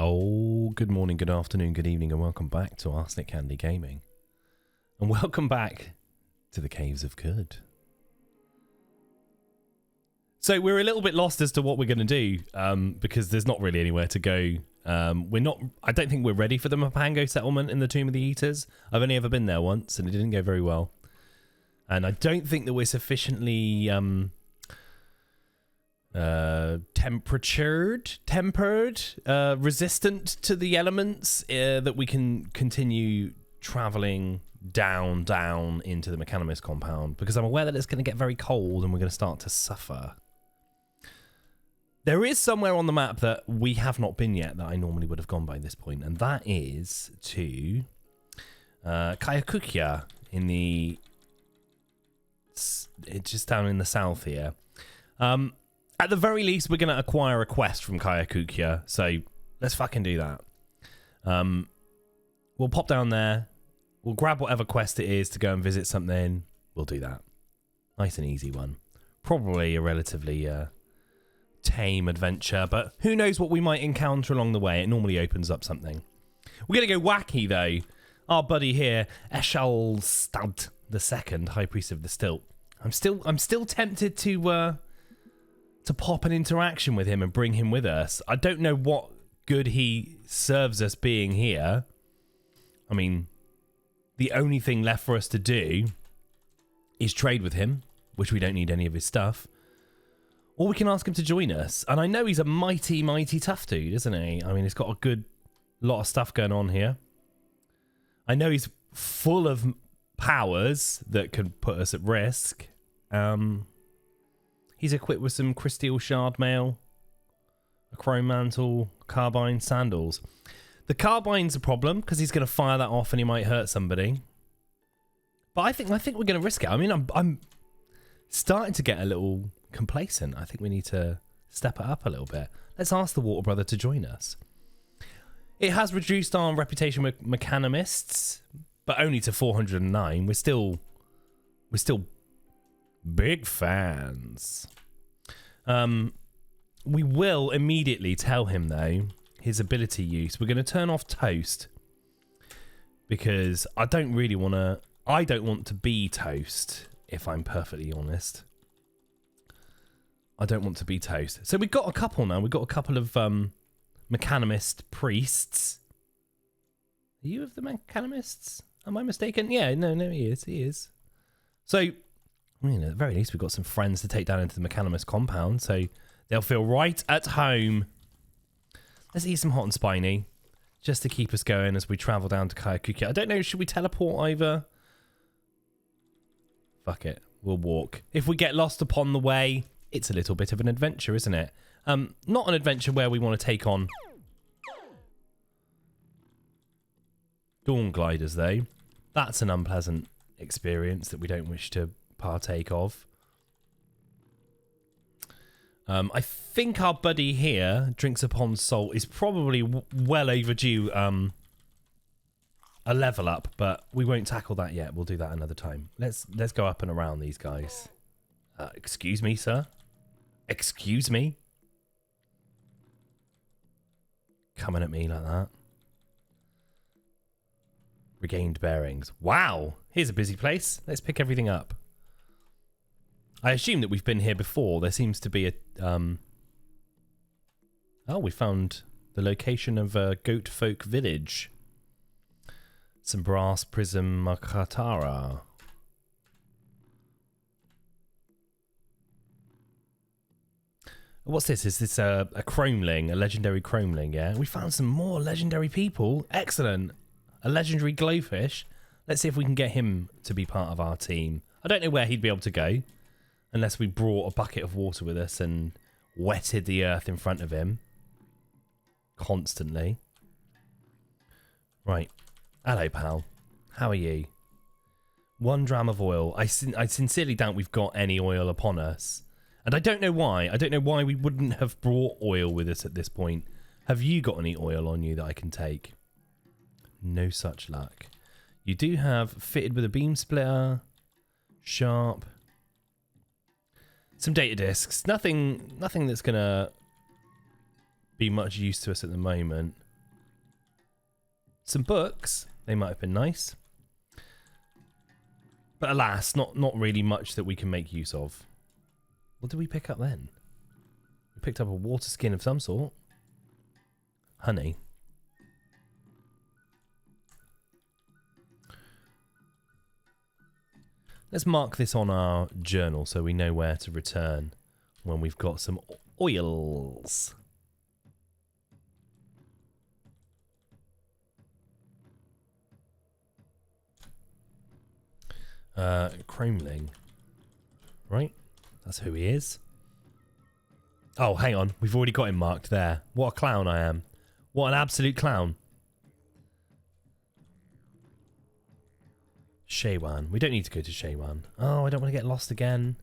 Oh, good morning, good afternoon, good evening, and welcome back to Arsenic Candy Gaming. And welcome back to the Caves of Good. So we're a little bit lost as to what we're going to do, because there's not really anywhere to go. I don't think we're ready for the Mapango settlement in the Tomb of the Eaters. I've only ever been there once, and it didn't go very well. And I don't think that we're sufficiently tempered, resistant to the elements that we can continue traveling down into the Mechanimus compound, because I'm aware that it's going to get very cold and we're going to start to suffer. There is somewhere on the map that we have not been yet that I normally would have gone by this point, and that is to Kayakukia in the... It's just down in the south here. At the very least, we're going to acquire a quest from Kayakukia, so let's fucking do that. We'll pop down there. We'll grab whatever quest it is to go and visit something. We'll do that. Nice and easy one. Probably a relatively tame adventure, but who knows what we might encounter along the way. It normally opens up something. We're going to go wacky, though. Our buddy here, Eshelstad II, High Priest of the Stilt. I'm still tempted to pop an interaction with him and bring him with us. I don't know what good he serves us being here. I mean, the only thing left for us to do is trade with him, which we don't need any of his stuff. Or we can ask him to join us. And I know he's a mighty, mighty tough dude, isn't he? I mean, he's got a good lot of stuff going on here. I know he's full of powers that could put us at risk. He's equipped with some crystal shard mail, a chrome mantle, carbine, sandals. The carbine's a problem because he's going to fire that off and he might hurt somebody. But I think we're going to risk it. I mean, I'm starting to get a little complacent. I think we need to step it up a little bit. Let's ask the Water Brother to join us. It has reduced our reputation with mechanimists, but only to 409. We're still big fans. We will immediately tell him, though, his ability use. We're going to turn off Toast because I don't want to be Toast, if I'm perfectly honest. I don't want to be Toast. So we've got a couple now. We've got a couple of mechanimist priests. Are you of the mechanimists? Am I mistaken? Yeah, no, he is. So, I mean, at the very least, we've got some friends to take down into the Mechanimus compound, so they'll feel right at home. Let's eat some hot and spiny, just to keep us going as we travel down to Kayakukia. I don't know, should we teleport over? Fuck it, we'll walk. If we get lost upon the way, it's a little bit of an adventure, isn't it? Not an adventure where we want to take on Dawn Gliders, though. That's an unpleasant experience that we don't wish to partake of. I think our buddy here, Drinks Upon Salt, is probably well overdue a level up, but we won't tackle that yet. We'll do that another time. Let's go up and around these guys. Excuse me, sir. Excuse me. Coming at me like that. Regained bearings. Wow. Here's a busy place. Let's pick everything up. I assume that we've been here before. There seems to be a... Oh, we found the location of a goat folk village. Some brass prism makatara. What's this? Is this a chromeling? A legendary chromeling, yeah? We found some more legendary people. Excellent. A legendary glowfish. Let's see if we can get him to be part of our team. I don't know where he'd be able to go unless we brought a bucket of water with us and wetted the earth in front of him constantly. Right. Hello, pal. How are you? 1 dram of oil. I sincerely doubt we've got any oil upon us. And I don't know why. I don't know why we wouldn't have brought oil with us at this point. Have you got any oil on you that I can take? No such luck. You do have fitted with a beam splitter, sharp, some data discs. Nothing that's gonna be much use to us at the moment. some books. They might have been nice. But alas, not really much that we can make use of. What did we pick up then? We picked up a water skin of some sort. Honey. Let's mark this on our journal so we know where to return when we've got some oils. Chromeling. Right? That's who he is. Oh, hang on. We've already got him marked there. What a clown I am. What an absolute clown. Shaywan. We don't need to go to Shaywan. Oh, I don't want to get lost again.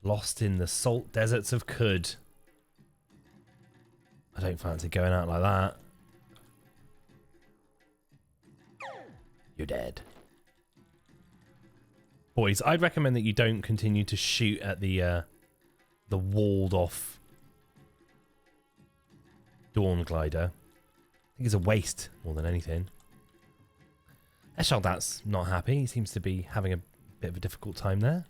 Lost in the salt deserts of Kud. I don't fancy going out like that. You're dead. Boys, I'd recommend that you don't continue to shoot at the walled off Dawn Glider. I think it's a waste more than anything. Eshaldat's not happy. He seems to be having a bit of a difficult time there.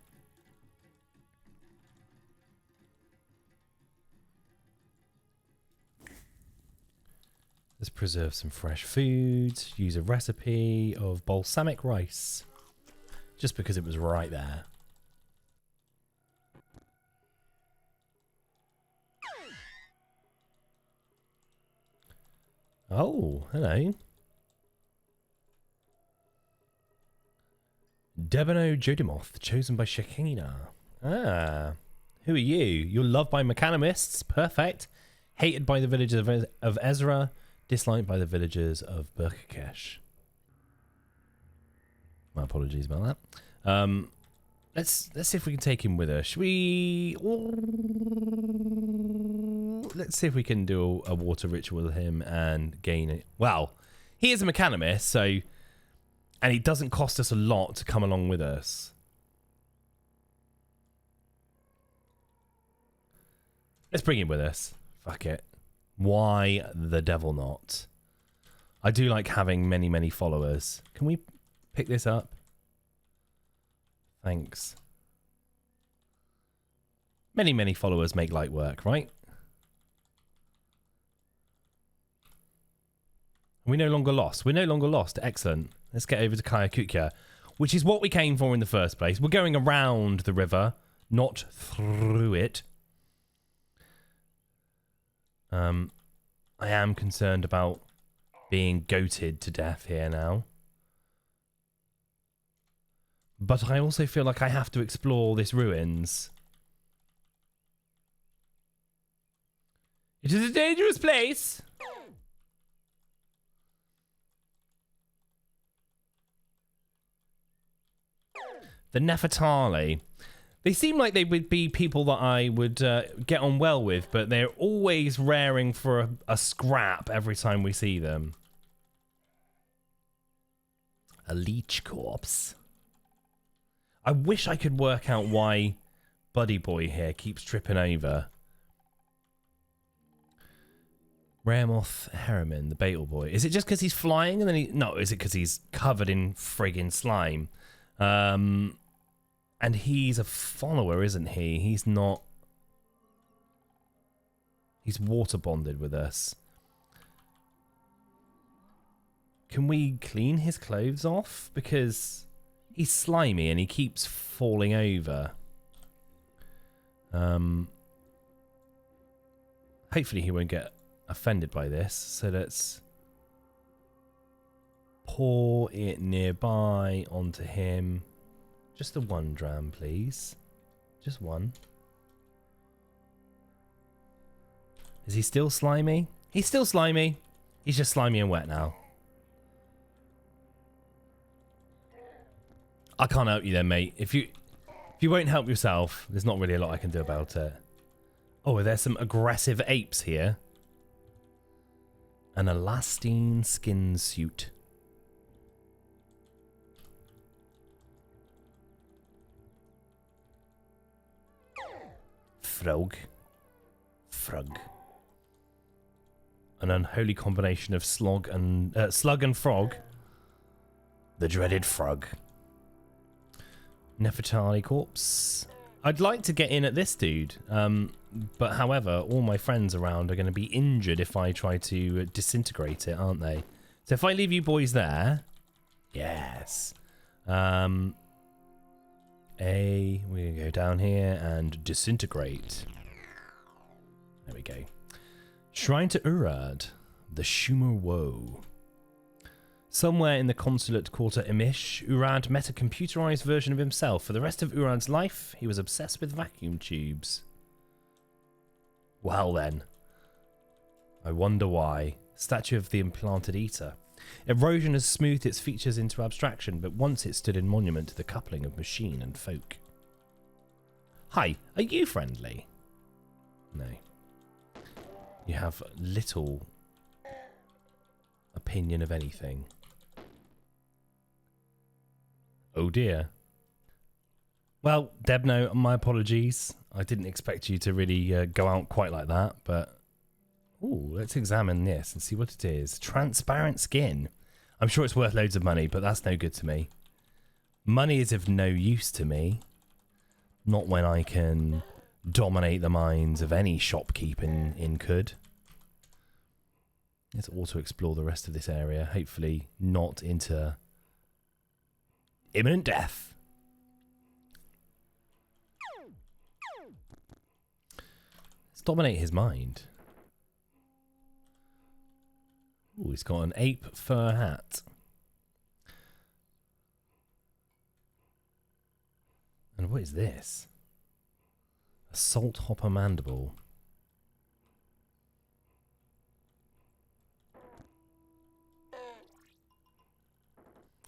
Let's preserve some fresh foods. Use a recipe of balsamic rice. Just because it was right there. Oh, hello. Debono Jodimoth, chosen by Shekinah. Ah, who are you? You're loved by mechanimists. Perfect. Hated by the villagers of Ezra. Disliked by the villagers of Burkakesh. My apologies about that. Let's see if we can take him with us. Should we? Let's see if we can do a water ritual with him and gain it. Well, he is a mechanimist, so, and it doesn't cost us a lot to come along with us. Let's bring him with us. Fuck it. Why the devil not? I do like having many followers. Can we pick this up? Thanks. Many followers make light work, right? We're no longer lost. We're no longer lost. Excellent. Let's get over to Kayakukya, which is what we came for in the first place. We're going around the river, not through it. I am concerned about being goated to death here now. But I also feel like I have to explore this ruins. It is a dangerous place. The Nefertari. They seem like they would be people that I would get on well with, but they're always raring for a scrap every time we see them. A leech corpse. I wish I could work out why Buddy Boy here keeps tripping over. Raremoth Harriman, the Beetle Boy. Is it just because he's flying and then he... No, is it because he's covered in friggin' slime? And he's a follower, isn't he? He's not... He's water bonded with us. Can we clean his clothes off? Because he's slimy and he keeps falling over. Hopefully he won't get offended by this. So let's pour it nearby onto him. Just the one dram, please. Just one. Is he still slimy? He's still slimy. He's just slimy and wet now. I can't help you then, mate. If you won't help yourself, there's not really a lot I can do about it. Oh, there's some aggressive apes here. An elastine skin suit. Frog. Frog. An unholy combination of slug and frog. The dreaded frog. Nefertari corpse. I'd like to get in at this dude, but however, all my friends around are going to be injured if I try to disintegrate it, aren't they? So if I leave you boys there, yes. We're going to go down here and disintegrate. There we go. Shrine to Urad, the Shumer Woe. Somewhere in the consulate quarter Imish, Urad met a computerized version of himself. For the rest of Urad's life, he was obsessed with vacuum tubes. Well then. I wonder why. Statue of the Implanted Eater. Erosion has smoothed its features into abstraction, but once it stood in monument to the coupling of machine and folk. Hi, are you friendly? No. You have little opinion of anything. Oh dear. Well, Debno, my apologies. I didn't expect you to really go out quite like that, but... Ooh, let's examine this and see what it is. Transparent skin. I'm sure it's worth loads of money, but that's no good to me. Money is of no use to me. Not when I can dominate the minds of any shopkeep in Kud. Let's also explore the rest of this area. Hopefully not into imminent death. Let's dominate his mind. Ooh, he's got an ape fur hat. And what is this? A salt hopper mandible.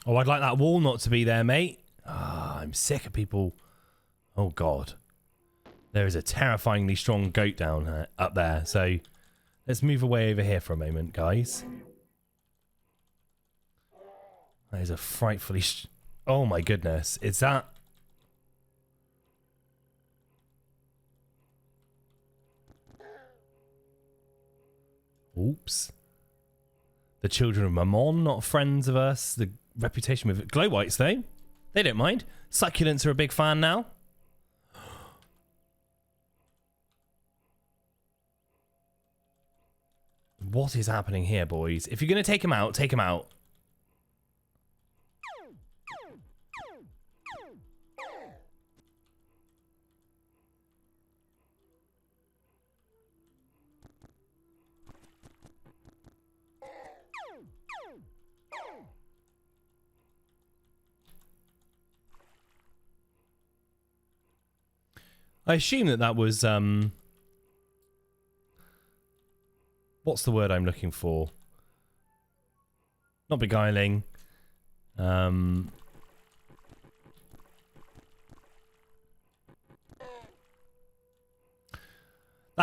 Oh, I'd like that walnut to be there, mate. Ah, I'm sick of people. Oh, God. There is a terrifyingly strong goat down up there. So let's move away over here for a moment, guys. That is a frightfully... oh, my goodness. Is that... oops. The children of Mammon, not friends of us. The reputation with glow whites, though. They don't mind. Succulents are a big fan now. What is happening here, boys? If you're going to take him out, take him out. I assume that was, what's the word I'm looking for? Not beguiling. That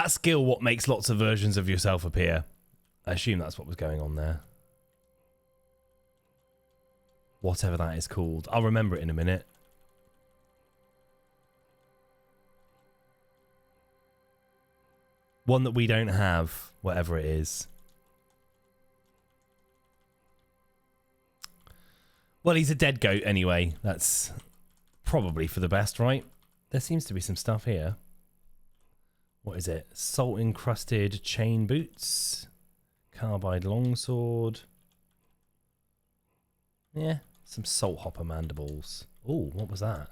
skill what makes lots of versions of yourself appear. I assume that's what was going on there. Whatever that is called. I'll remember it in a minute. One that we don't have, whatever it is. Well, he's a dead goat anyway. That's probably for the best, right? There seems to be some stuff here. What is it? Salt-encrusted chain boots. Carbide longsword. Yeah, some salt hopper mandibles. Oh, what was that?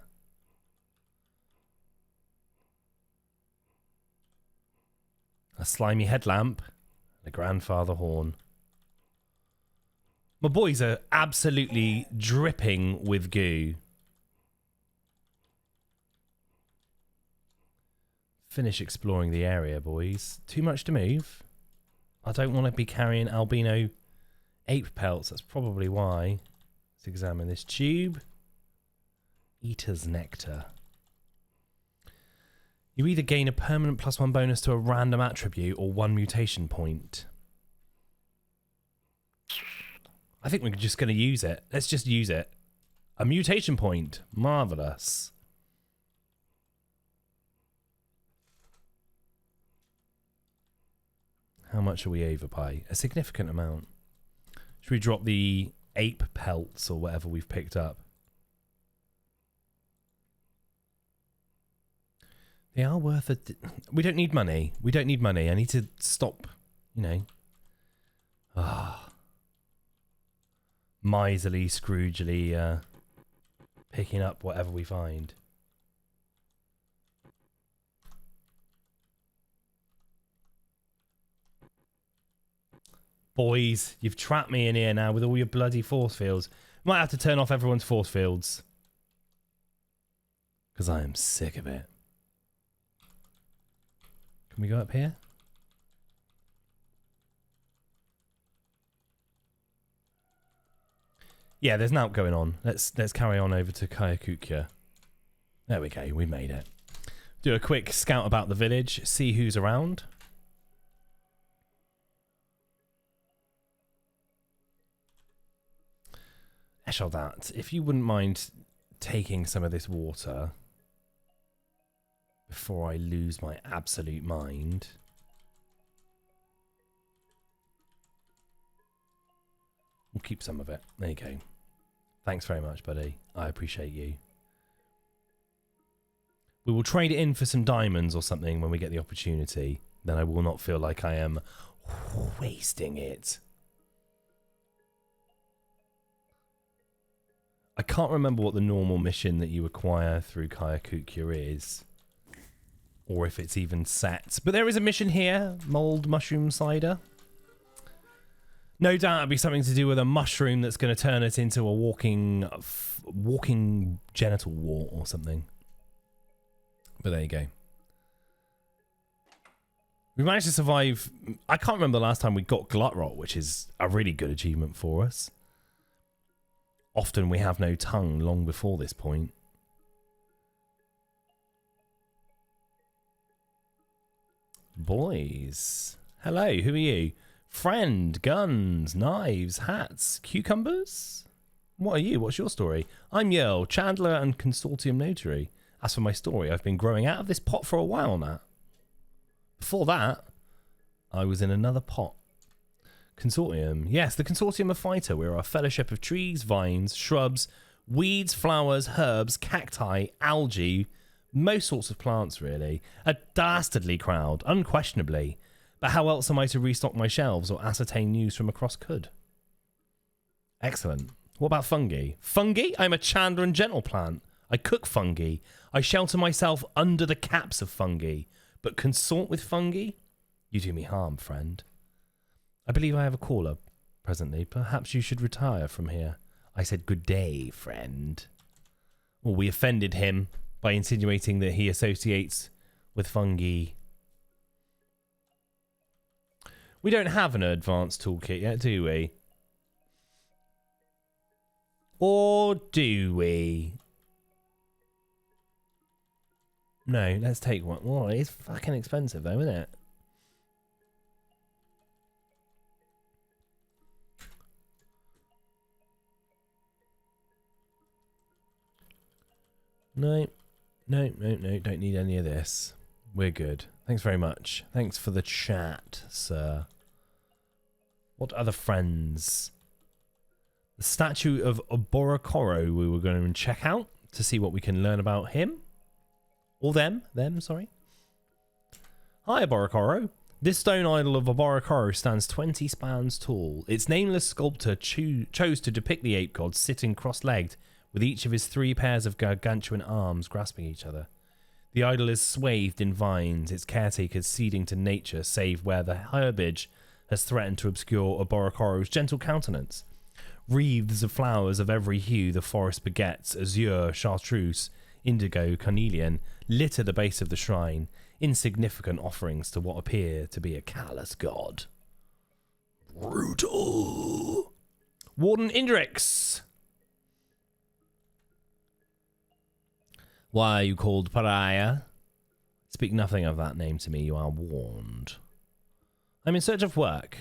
A slimy headlamp, and a grandfather horn. My boys are absolutely dripping with goo. Finish exploring the area, boys. Too much to move. I don't want to be carrying albino ape pelts. That's probably why. Let's examine this tube. Eater's nectar. You either gain a permanent +1 bonus to a random attribute or 1 mutation point. I think we're just going to use it. Let's just use it. A mutation point. Marvellous. How much are we over by? A significant amount. Should we drop the ape pelts or whatever we've picked up? They are worth a... We don't need money. We don't need money. I need to stop, you know. Miserly, Scroogely, picking up whatever we find. Boys, you've trapped me in here now with all your bloody force fields. Might have to turn off everyone's force fields. Because I am sick of it. Can we go up here? Yeah, there's an out going on. Let's carry on over to Kayakukya. There we go, we made it. Do a quick scout about the village, see who's around. Eshaldat, if you wouldn't mind taking some of this water before I lose my absolute mind. We'll keep some of it. There you go. Thanks very much, buddy. I appreciate you. We will trade it in for some diamonds or something when we get the opportunity. Then I will not feel like I am wasting it. I can't remember what the normal mission that you acquire through Kayakukya is. Or if it's even set. But there is a mission here. Mold mushroom cider. No doubt it'll be something to do with a mushroom that's going to turn it into a walking genital wart or something. But there you go. We managed to survive. I can't remember the last time we got glut rot, which is a really good achievement for us. Often we have no tongue long before this point. Boys. Hello, who are you? Friend, guns, knives, hats, cucumbers? What are you? What's your story? I'm Yerl, Chandler and Consortium Notary. As for my story, I've been growing out of this pot for a while now. Before that, I was in another pot. Consortium. Yes, the Consortium of Fighter. We're a fellowship of trees, vines, shrubs, weeds, flowers, herbs, cacti, algae, most sorts of plants, really. A dastardly crowd, unquestionably. But how else am I to restock my shelves or ascertain news from across Could? Excellent. What about fungi? Fungi? I'm a Chandler and Gentle plant. I cook fungi. I shelter myself under the caps of fungi. But consort with fungi? You do me harm, friend. I believe I have a caller presently. Perhaps you should retire from here. I said good day, friend. Well, we offended him by insinuating that he associates with fungi. We don't have an advanced toolkit yet, do we? Or do we? No, let's take one. Well, it's fucking expensive though, isn't it? No, don't need any of this. We're good. Thanks very much. Thanks for the chat, sir. What other friends? The statue of Oborokoro we were going to check out to see what we can learn about him. Or them, sorry. Hi, Oborokoro. This stone idol of Oborokoro stands 20 spans tall. Its nameless sculptor chose to depict the ape god sitting cross-legged, with each of his 3 pairs of gargantuan arms grasping each other. The idol is swathed in vines, its caretakers ceding to nature save where the herbage has threatened to obscure Oborokoro's gentle countenance. Wreaths of flowers of every hue the forest begets, azure, chartreuse, indigo, carnelian, litter the base of the shrine, insignificant offerings to what appear to be a callous god. Brutal. Warden Indrix. Why are you called pariah? Speak nothing of that name to me, you are warned. I'm in search of work.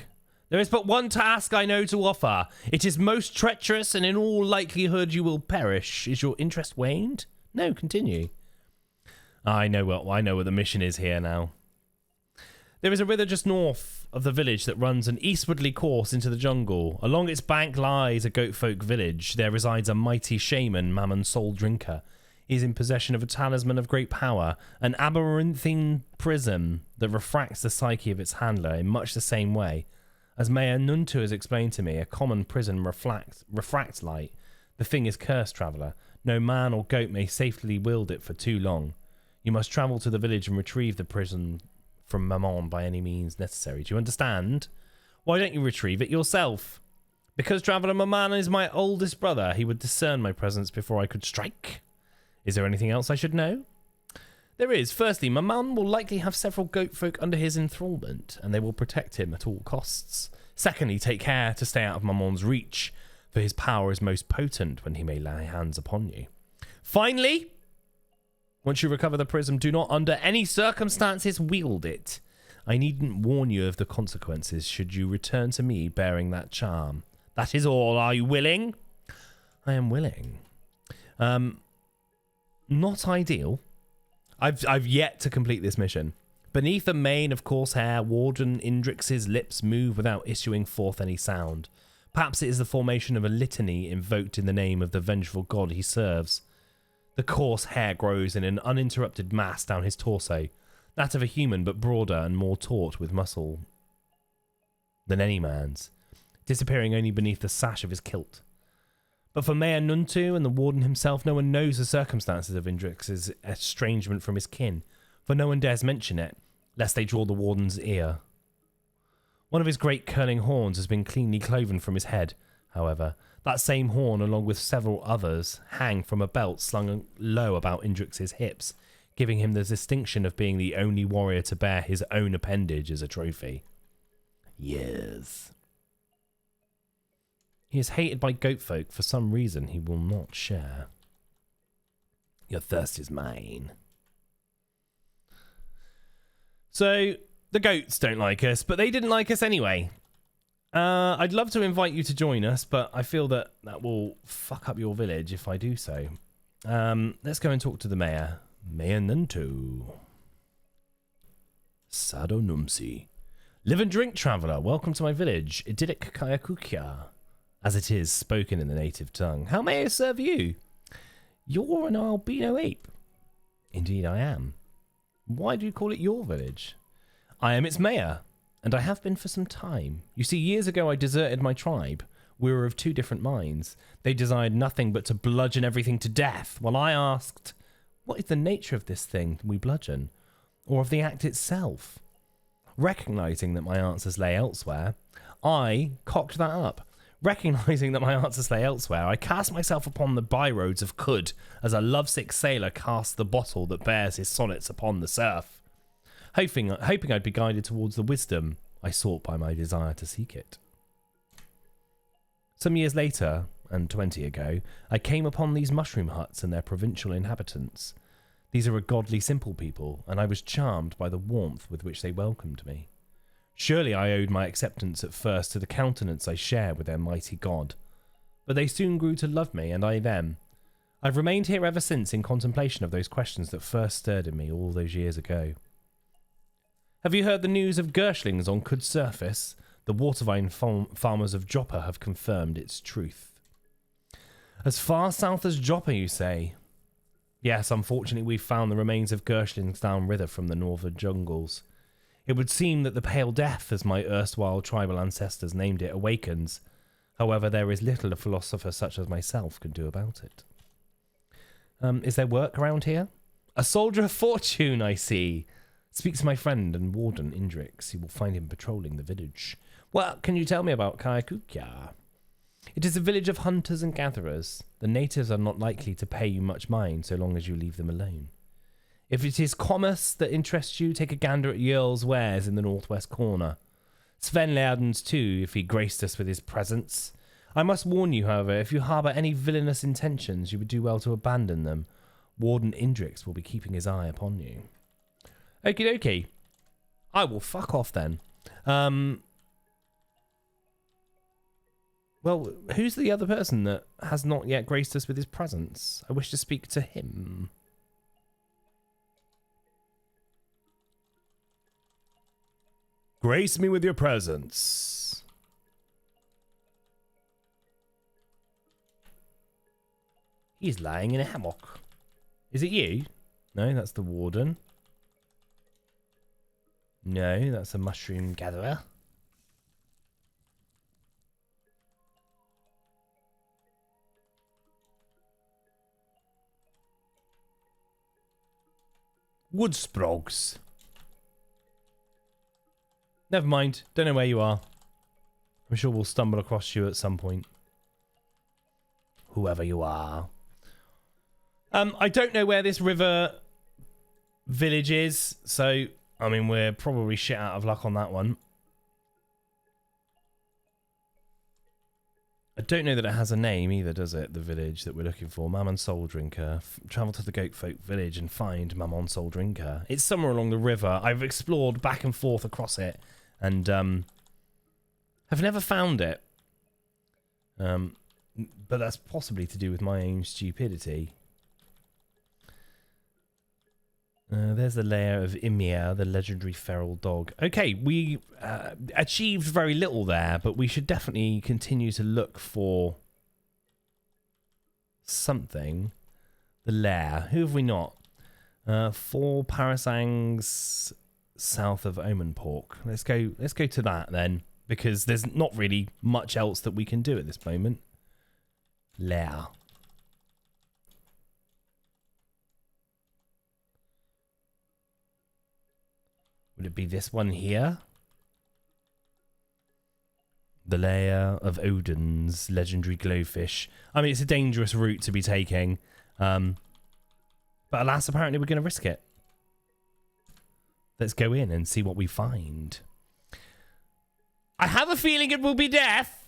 There is but one task I know to offer. It is most treacherous, and in all likelihood you will perish. Is your interest waned? No, continue. I know what the mission is here now. There is a river just north of the village that runs an eastwardly course into the jungle. Along its bank lies a goat folk village. There resides a mighty shaman, Mammon Soul Drinker. He is in possession of a talisman of great power, an aberranthine prism that refracts the psyche of its handler in much the same way. As Mayor Nuntu has explained to me, a common prism refracts light. The thing is cursed, traveller. No man or goat may safely wield it for too long. You must travel to the village and retrieve the prism from Mammon by any means necessary. Do you understand? Why don't you retrieve it yourself? Because Traveller Mammon is my oldest brother, he would discern my presence before I could strike. Is there anything else I should know? There is. Firstly, Mammon will likely have several goat folk under his enthrallment, and they will protect him at all costs. Secondly, take care to stay out of Mammon's reach, for his power is most potent when he may lay hands upon you. Finally, once you recover the prism, do not under any circumstances wield it. I needn't warn you of the consequences should you return to me bearing that charm. That is all. Are you willing? I am willing. Not ideal. I've yet to complete this mission. Beneath a mane of coarse hair, Warden Indrix's lips move without issuing forth any sound. Perhaps it is the formation of a litany invoked in the name of the vengeful god he serves. The coarse hair grows in an uninterrupted mass down his torso, that of a human but broader and more taut with muscle than any man's, disappearing only beneath the sash of his kilt. But for Mayor Nuntu and the Warden himself, no one knows the circumstances of Indrix's estrangement from his kin, for no one dares mention it, lest they draw the Warden's ear. One of his great curling horns has been cleanly cloven from his head, however. That same horn, along with several others, hang from a belt slung low about Indrix's hips, giving him the distinction of being the only warrior to bear his own appendage as a trophy. Yes. He is hated by goat folk for some reason he will not share. Your thirst is mine. So, the goats don't like us, but they didn't like us anyway. I'd love to invite you to join us, but I feel that will fuck up your village if I do so. Let's go and talk to the mayor. Mayor Nuntu. Sado Numsi. Live and drink, traveller. Welcome to my village. Idyllic Kayakukia. As it is, spoken in the native tongue. How may I serve you? You're an albino ape. Indeed I am. Why do you call it your village? I am its mayor, and I have been for some time. You see, years ago I deserted my tribe. We were of two different minds. They desired nothing but to bludgeon everything to death, while I asked, what is the nature of this thing we bludgeon, or of the act itself? Recognising that my answers lay elsewhere, I cocked that up. Recognizing that my answers lay elsewhere, I cast myself upon the byroads of Kud as a lovesick sailor casts the bottle that bears his sonnets upon the surf, hoping I'd be guided towards the wisdom I sought by my desire to seek it. Some years later, and 20 ago, I came upon these mushroom huts and their provincial inhabitants. These are a godly, simple people, and I was charmed by the warmth with which they welcomed me. Surely I owed my acceptance at first to the countenance I share with their mighty god. But they soon grew to love me, and I them. I've remained here ever since in contemplation of those questions that first stirred in me all those years ago. Have you heard the news of Gershlings on Cud's surface? The watervine farmers of Joppa have confirmed its truth. As far south as Joppa, you say? Yes, unfortunately we've found the remains of Gershlings downriver from the northern jungles. It would seem that the Pale Death, as my erstwhile tribal ancestors named it, awakens. However, there is little a philosopher such as myself can do about it. Is there work around here? A soldier of fortune, I see. Speak to my friend and Warden Indrix. You will find him patrolling the village. What can you tell me about Kayakukia? It is a village of hunters and gatherers. The natives are not likely to pay you much mind so long as you leave them alone. If it is commerce that interests you, take a gander at Yerl's wares in the northwest corner. Sven Lerden's too, if he graced us with his presence. I must warn you, however, if you harbour any villainous intentions, you would do well to abandon them. Warden Indrix will be keeping his eye upon you. Okie dokie. I will fuck off then. Well, who's the other person that has not yet graced us with his presence? I wish to speak to him. Grace me with your presence. He's lying in a hammock. Is it you? No, that's the warden. No, that's a mushroom gatherer. Wood sprogs. Never mind. Don't know where you are. I'm sure we'll stumble across you at some point. Whoever you are. I don't know where this river village is, so I mean we're probably shit out of luck on that one. I don't know that it has a name either, does it? The village that we're looking for. Mammon Soul Drinker. Travel to the Goat Folk village and find Mammon Soul Drinker. It's somewhere along the river. I've explored back and forth across it and have never found it. But that's possibly to do with my own stupidity. There's the lair of Ymir, the legendary feral dog. Okay, we achieved very little there, but we should definitely continue to look for something. The lair. Who have we not? 4 parasangs south of Omenpork. Let's go to that then, because there's not really much else that we can do at this moment. Lair. Would it be this one here? The lair of Odin's legendary glowfish. I mean, it's a dangerous route to be taking. But alas, apparently we're going to risk it. Let's go in and see what we find. I have a feeling it will be death.